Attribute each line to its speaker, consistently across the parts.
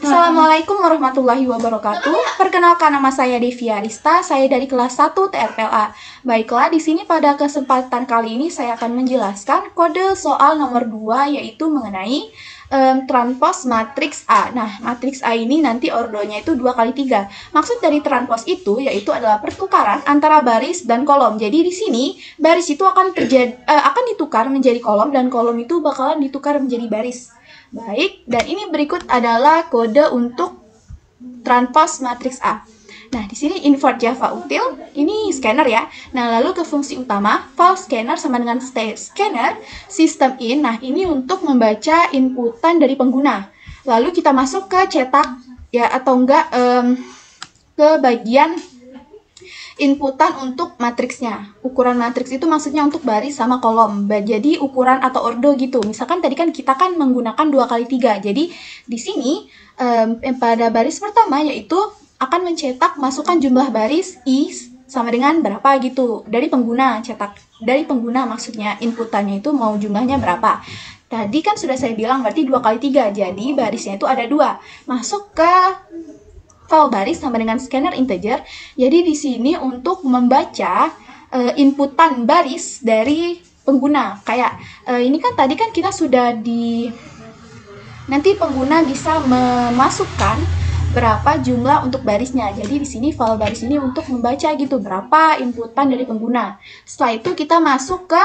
Speaker 1: Assalamualaikum warahmatullahi wabarakatuh. Perkenalkan, nama saya Devia Arista, saya dari kelas 1 TRPLA. Baiklah, di sini pada kesempatan kali ini saya akan menjelaskan kode soal nomor 2, yaitu mengenai transpos matriks A. Nah, matriks A ini nanti ordonya itu 2 kali 3. Maksud dari transpos itu yaitu adalah pertukaran antara baris dan kolom. Jadi di sini baris itu akan ditukar menjadi kolom dan kolom itu bakalan ditukar menjadi baris. Baik, dan ini berikut adalah kode untuk transpos matriks A. Nah, di sini import Java util, ini scanner ya. Nah, lalu ke fungsi utama, file scanner sama dengan scanner, system in. Nah, ini untuk membaca inputan dari pengguna. Lalu kita masuk ke cetak, ya atau enggak ke bagian inputan untuk matriksnya. Ukuran matriks itu maksudnya untuk baris sama kolom. Jadi ukuran atau ordo gitu. Misalkan tadi kan kita menggunakan 2 kali 3. Jadi di sini pada baris pertama yaitu akan mencetak masukkan jumlah baris I sama dengan berapa gitu. Dari pengguna dari pengguna maksudnya inputannya itu mau jumlahnya berapa. Tadi kan sudah saya bilang berarti 2 kali 3. Jadi barisnya itu ada 2. Masuk ke file baris sama dengan scanner integer. Jadi di sini untuk membaca inputan baris dari pengguna. Kayak ini kan tadi kan kita sudah nanti pengguna bisa memasukkan berapa jumlah untuk barisnya. Jadi di sini file baris ini untuk membaca gitu berapa inputan dari pengguna. Setelah itu kita masuk ke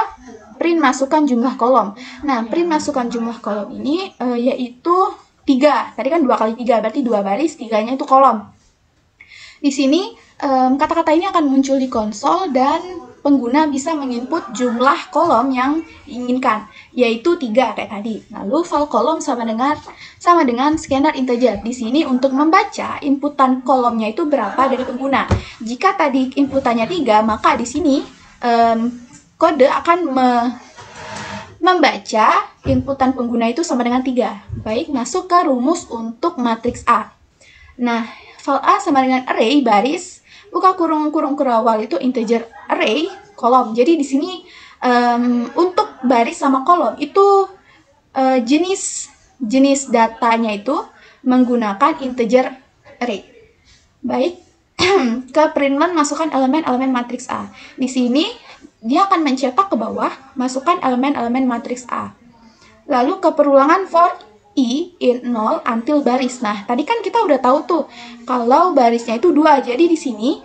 Speaker 1: print masukkan jumlah kolom. Nah, print masukkan jumlah kolom ini yaitu 3. Tadi kan 2 kali 3, berarti 2 baris, 3-nya itu kolom. Di sini kata-kata ini akan muncul di konsol dan pengguna bisa menginput jumlah kolom yang diinginkan, yaitu 3 kayak tadi. Lalu file kolom sama dengan scanner integer. Di sini untuk membaca inputan kolomnya itu berapa dari pengguna. Jika tadi inputannya 3, maka di sini kode akan membaca inputan pengguna itu sama dengan 3. Baik, masuk ke rumus untuk matriks A. Nah, file A sama dengan array baris, buka kurung kerawal itu integer array kolom. Jadi di sini untuk baris sama kolom itu jenis datanya itu menggunakan integer array. Baik, ke printman masukkan elemen-elemen matriks A. Di sini dia akan mencetak ke bawah, masukkan elemen-elemen matriks A. Lalu ke perulangan for I in 0 until baris. Nah, tadi kan kita udah tahu tuh kalau barisnya itu 2. Jadi di sini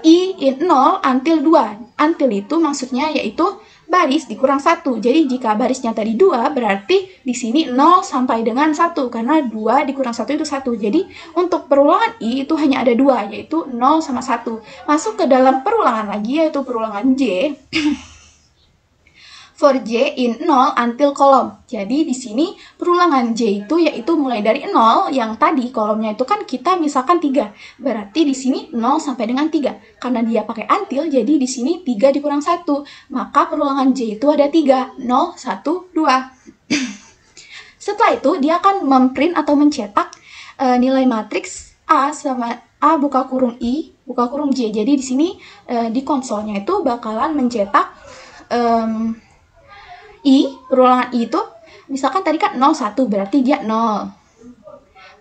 Speaker 1: I in 0 until 2. Until itu maksudnya yaitu baris dikurang 1. Jadi jika barisnya tadi 2, berarti di sini 0 sampai dengan 1 karena 2 dikurang 1 itu 1. Jadi untuk perulangan I itu hanya ada 2, yaitu 0 sama 1. Masuk ke dalam perulangan lagi yaitu perulangan J. For J in 0 until kolom. Jadi di sini perulangan J itu yaitu mulai dari 0 yang tadi kolomnya itu kan kita misalkan 3. Berarti di sini 0 sampai dengan 3. Karena dia pakai until jadi di sini 3 dikurang 1. Maka perulangan J itu ada 3. 0, 1, 2. Setelah itu dia akan memprint atau mencetak nilai matriks A sama A buka kurung I buka kurung J. Jadi di sini di konsolnya itu bakalan mencetak I, perulangan I itu, misalkan tadi kan 0, 1, berarti dia 0.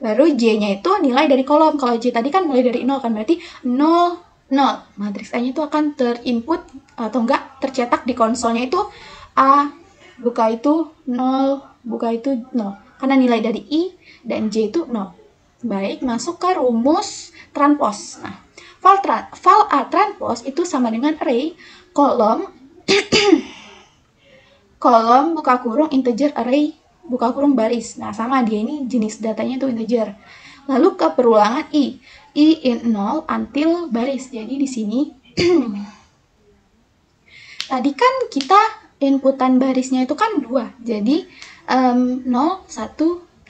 Speaker 1: Baru J-nya itu nilai dari kolom. Kalau J tadi kan mulai dari 0 kan, berarti 0, 0. Matriks A-nya itu akan terinput atau enggak tercetak di konsolnya itu A, buka itu 0, buka itu 0. Karena nilai dari I dan J itu 0. Baik, masuk ke rumus transpose. Nah, file A transpose itu sama dengan array, kolom, kolom buka kurung integer array buka kurung baris. Nah, sama dia ini jenis datanya itu integer. Lalu ke perulangan I in 0 until baris. Jadi di sini tadi kan kita inputan barisnya itu kan 2. Jadi 0, 1.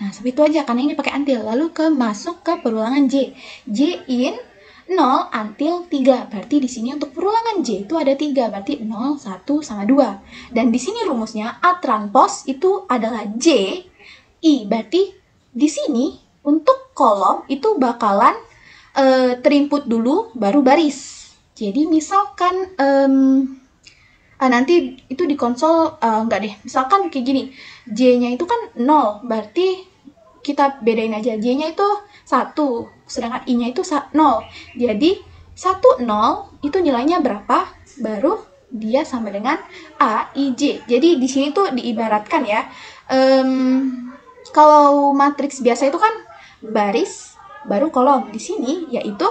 Speaker 1: Nah, seperti itu aja karena ini pakai until. Lalu masuk ke perulangan J. J in 0 until 3. Berarti di sini untuk perulangan J itu ada 3. Berarti 0, 1, sama 2. Dan di sini rumusnya A transpose itu adalah J, I. Berarti di sini untuk kolom itu bakalan terinput dulu baru baris. Jadi misalkan nanti itu di konsol enggak deh. Misalkan kayak gini. J-nya itu kan 0. Berarti kita bedain aja. J-nya itu 1, sedangkan I-nya itu 0. Jadi 1, 0 itu nilainya berapa? Baru dia sama dengan A, I, J. Jadi di sini tuh diibaratkan ya. Kalau matriks biasa itu kan baris, baru kolom. Di sini yaitu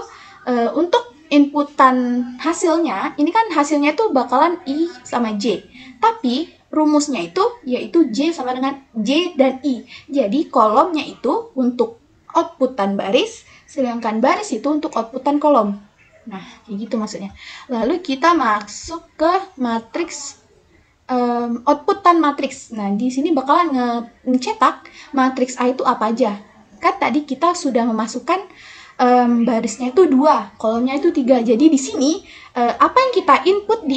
Speaker 1: untuk inputan hasilnya, ini kan hasilnya itu bakalan I sama J. Tapi rumusnya itu yaitu J sama dengan J dan I. Jadi kolomnya itu untuk outputan baris, sedangkan baris itu untuk outputan kolom. Nah, kayak gitu maksudnya. Lalu kita masuk ke matriks, outputan matriks. Nah, di sini bakalan ngecetak matriks A itu apa aja. Kan tadi kita sudah memasukkan barisnya itu 2, kolomnya itu 3. Jadi di sini apa yang kita input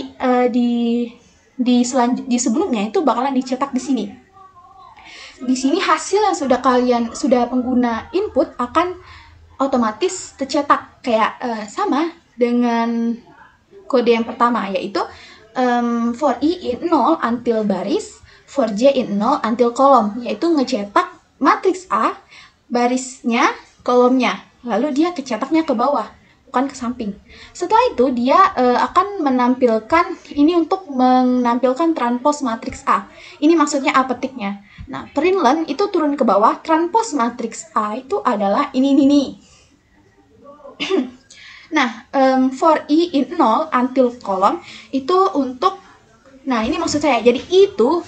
Speaker 1: di sebelumnya itu bakalan dicetak di sini. Di sini hasil yang sudah pengguna input akan otomatis tercetak kayak sama dengan kode yang pertama, yaitu for I in 0 until baris, for J in 0 until kolom, yaitu ngecetak matriks A, barisnya, kolomnya, lalu dia kecetaknya ke bawah, bukan ke samping. Setelah itu dia akan menampilkan ini untuk menampilkan transpose matriks A. Ini maksudnya A petiknya. Nah, println itu turun ke bawah, transpose matriks A itu adalah ini nih. Nah, for I in 0 until kolom itu untuk, nah ini maksud saya, jadi itu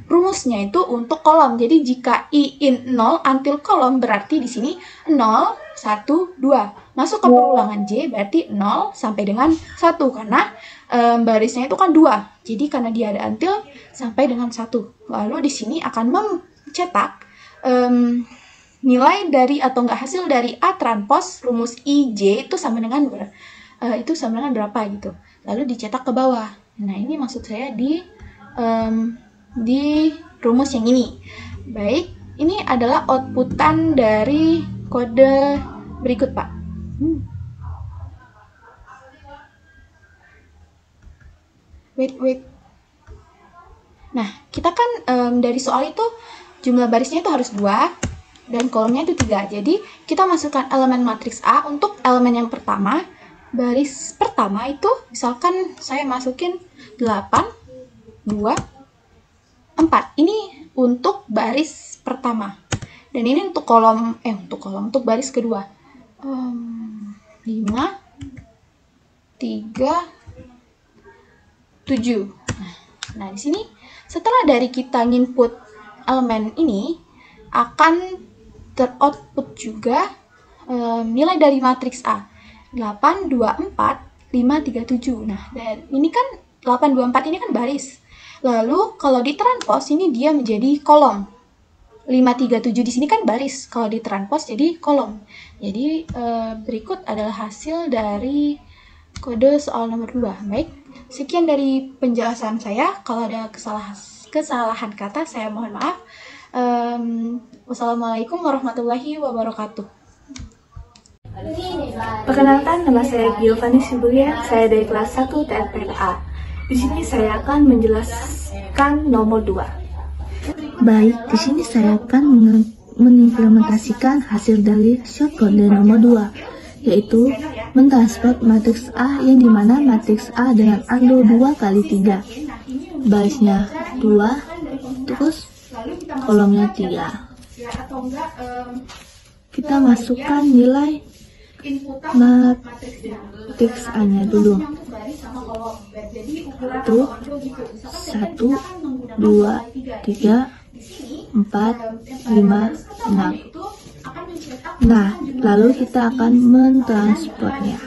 Speaker 1: rumusnya itu untuk kolom. Jadi jika I in 0 until kolom berarti di sini 0, 1, 2. Masuk ke perulangan J berarti 0 sampai dengan 1 karena barisnya itu kan 2. Jadi karena dia ada until sampai dengan 1. Lalu di sini akan mencetak nilai dari atau enggak hasil dari A transpose rumus IJ itu sama dengan berapa gitu. Lalu dicetak ke bawah. Nah, ini maksud saya di rumus yang ini. Baik, ini adalah outputan dari kode berikut, Pak. Wait. Nah, kita kan dari soal itu jumlah barisnya itu harus 2 dan kolomnya itu 3. Jadi, kita masukkan elemen matriks A untuk elemen yang pertama. Baris pertama itu misalkan saya masukin 8, 2, 4. Ini untuk baris pertama. Dan ini untuk untuk baris kedua. 5, 3, 7. Nah, di sini setelah dari kita input elemen ini akan teroutput juga nilai dari matriks A. 8, 2, 4, 5, 3, 7. Nah, dan ini kan 8, 2, 4 ini kan baris. Lalu kalau ditranspose ini dia menjadi kolom. 5, 3, 7 di sini kan baris. Kalau ditranspose jadi kolom. Jadi berikut adalah hasil dari kode soal nomor 2. Baik, sekian dari penjelasan saya. Kalau ada kesalahan kata saya mohon maaf. Wassalamualaikum warahmatullahi wabarakatuh.
Speaker 2: Perkenalkan, nama saya Giovanni Sibulia, saya dari kelas 1 TRPLA. Di sini saya akan menjelaskan nomor 2.
Speaker 3: Baik, di sini saya akan mengimplementasikan hasil dari shortcode nomor 2, yaitu mentransfer matriks A yang dimana matriks A dengan ardo 2 kali 3. Barisnya 2, terus kolomnya 3. Kita masukkan nilai matriks A-nya dulu. Tuh, 1, 2, 3, 4, 5, 6. Nah, lalu kita akan mentransfernya.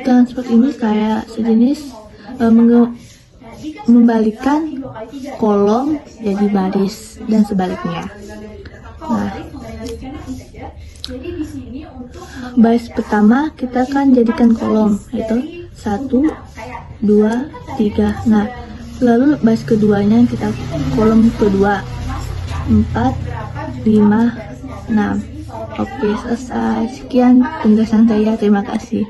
Speaker 3: Transfer ini kayak sejenis membalikkan kolom jadi baris dan sebaliknya. Nah, baris pertama kita akan jadikan kolom, yaitu 1, 2, 3. Nah, lalu baris keduanya kita kolom kedua 4, 5, 6. Oke, selesai. Sekian penjelasan saya. Terima kasih.